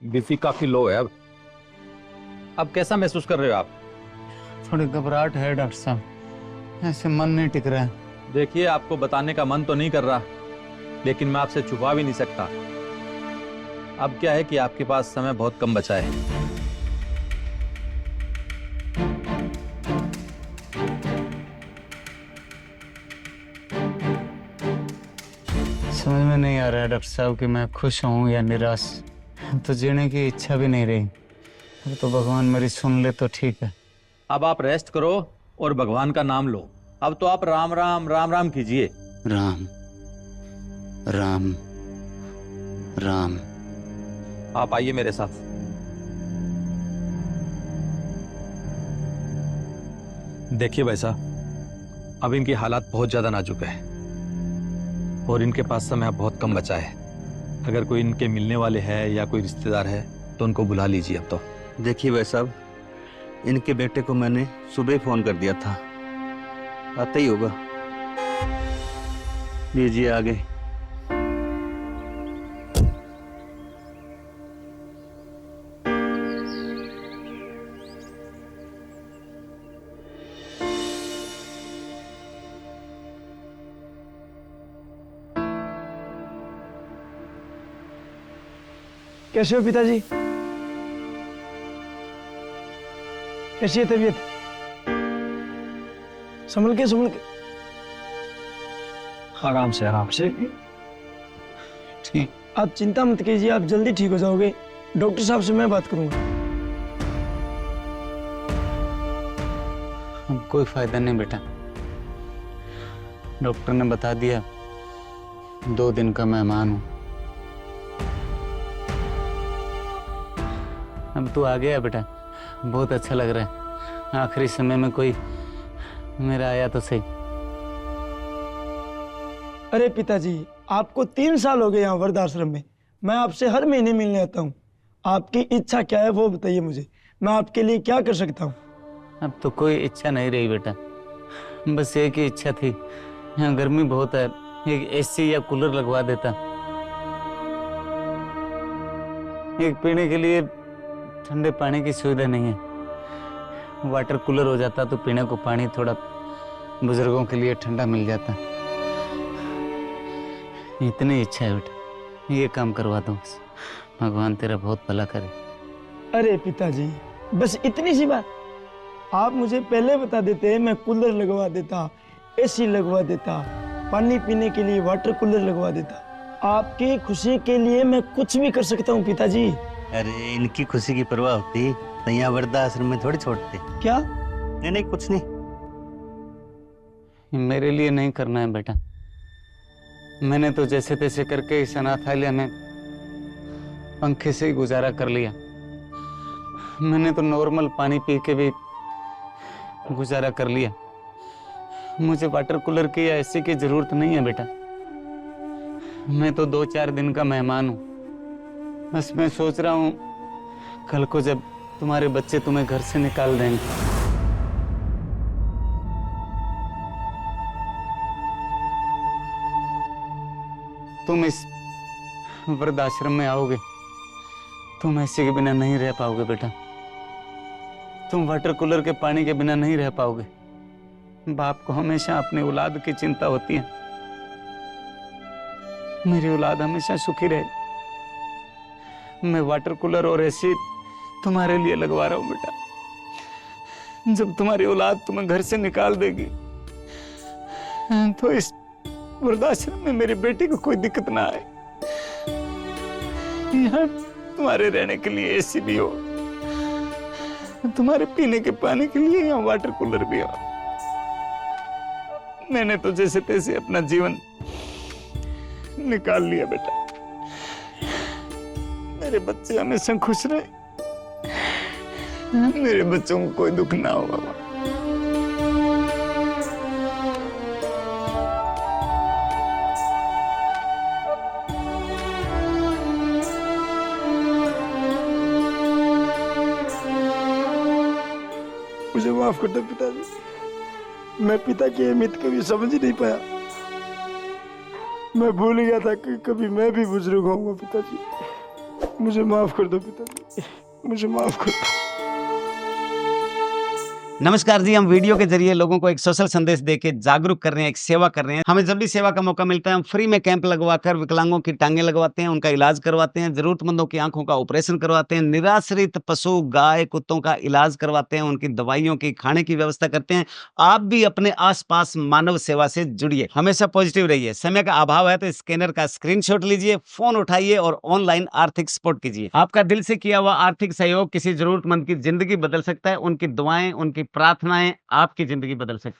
BP काफी लो है अब कैसा महसूस कर रहे हो आप? थोड़ी घबराहट है डॉक्टर साहब, ऐसे मन नहीं टिक रहा है। देखिए, आपको बताने का मन तो नहीं कर रहा, लेकिन मैं आपसे छुपा भी नहीं सकता। अब क्या है कि आपके पास समय बहुत कम बचा है। समझ में नहीं आ रहा है डॉक्टर साहब कि मैं खुश हूँ या निराश। तो जीने की इच्छा भी नहीं रही। अब तो भगवान मेरी सुन ले तो ठीक है। अब आप रेस्ट करो और भगवान का नाम लो। अब तो आप राम राम राम राम कीजिए। राम राम राम। आप आइए मेरे साथ। देखिए भाई साहब, अब इनकी हालात बहुत ज्यादा नाजुक है और इनके पास समय अब बहुत कम बचा है। अगर कोई इनके मिलने वाले हैं या कोई रिश्तेदार है तो उनको बुला लीजिए अब तो। देखिए भाई साहब, इनके बेटे को मैंने सुबह फोन कर दिया था, आता ही होगा। लीजिए आगे। कैसे हो पिताजी? कैसी है तबीयत? संभल के संभल के। आराम से आराम से। ठीक। आप चिंता मत कीजिए, आप जल्दी ठीक हो जाओगे। डॉक्टर साहब से मैं बात करूंगा। अब कोई फायदा नहीं बेटा, डॉक्टर ने बता दिया 2 दिन का मेहमान हूँ। अब तू आ गया बेटा, बहुत अच्छा लग रहा है। आखिरी समय में कोई मेरा आया तो सही। अरे पिताजी, आपको 3 साल हो गए यहाँ वृद्धाश्रम में। मैं आपसे हर महीने मिलने आता हूँ। आपकी इच्छा क्या है वो बताइए मुझे, मैं आपके लिए क्या कर सकता हूँ? अब तो कोई इच्छा नहीं रही बेटा, बस एक ही इच्छा थी। यहाँ गर्मी बहुत है, एक एसी या कूलर लगवा देता। एक पीने के लिए ठंडे पानी की सुविधा नहीं है। वाटर कूलर हो जाता तो पीने को पानी थोड़ा बुजुर्गों के लिए ठंडा मिल जाता। इतनी इच्छा है बेटा, ये काम करवा दो बस। भगवान तेरा बहुत भला करे। अरे पिताजी, बस इतनी सी बात? आप मुझे पहले बता देते, मैं कूलर लगवा देता, एसी लगवा देता, पानी पीने के लिए वाटर कूलर लगवा देता। आपकी खुशी के लिए मैं कुछ भी कर सकता हूँ पिताजी। अरे इनकी खुशी की परवाह होती तो यहाँ वृद्धाश्रम में थोड़ी छोड़ते। क्या? नहीं नहीं, कुछ नहीं। मेरे लिए नहीं करना है बेटा, मैंने तो जैसे तैसे करके इस अनाथालय में पंखे से ही गुजारा कर लिया। मैंने तो नॉर्मल पानी पी के भी गुजारा कर लिया। मुझे वाटर कूलर की या एसी की जरूरत नहीं है बेटा। मैं तो 2-4 दिन का मेहमान हूँ। बस मैं सोच रहा हूँ कल को जब तुम्हारे बच्चे तुम्हें घर से निकाल देंगे, तुम इस वृद्धाश्रम में आओगे। तुम ऐसे के बिना नहीं रह पाओगे बेटा, तुम वाटर कूलर के पानी के बिना नहीं रह पाओगे। बाप को हमेशा अपनी औलाद की चिंता होती है। मेरी औलाद हमेशा सुखी रहे। मैं वाटर कूलर और एसी तुम्हारे लिए लगवा रहा हूं बेटा। जब तुम्हारी औलाद तुम्हें घर से निकाल देगी तो इस वृद्धाश्रम में मेरी बेटी को कोई दिक्कत ना आए। यहाँ तुम्हारे रहने के लिए एसी भी हो, तुम्हारे पीने के पानी के लिए यहाँ वाटर कूलर भी हो। मैंने तो जैसे तैसे अपना जीवन निकाल लिया बेटा। मेरे बच्चे हमेशा खुश रहे, मेरे बच्चों को कोई दुख ना हो बाबा। मुझे माफ कर दो पिताजी, मैं पिता की अहमियत कभी समझ ही नहीं पाया। मैं भूल गया था कि कभी मैं भी बुजुर्ग होऊंगा पिताजी। मुझे माफ कर दो पिताजी, मुझे माफ कर दो। नमस्कार जी, हम वीडियो के जरिए लोगों को एक सोशल संदेश देके जागरूक कर रहे हैं, एक सेवा कर रहे हैं। हमें जब भी सेवा का मौका मिलता है हम फ्री में कैंप लगवाकर विकलांगों की टांगे लगवाते हैं, उनका इलाज करवाते हैं, जरूरतमंदों की आंखों का ऑपरेशन करवाते हैं, निराश्रित पशु गाय कुत्तों का इलाज करवाते हैं, उनकी दवाइयों की खाने की व्यवस्था करते हैं। आप भी अपने आसपास मानव सेवा से जुड़िए, हमेशा पॉजिटिव रहिए। समय का अभाव है तो स्कैनर का स्क्रीनशॉट लीजिए, फोन उठाइए और ऑनलाइन आर्थिक सपोर्ट कीजिए। आपका दिल से किया हुआ आर्थिक सहयोग किसी जरूरतमंद की जिंदगी बदल सकता है। उनकी दुआएं, उनकी प्रार्थनाएं आपकी जिंदगी बदल सकती है।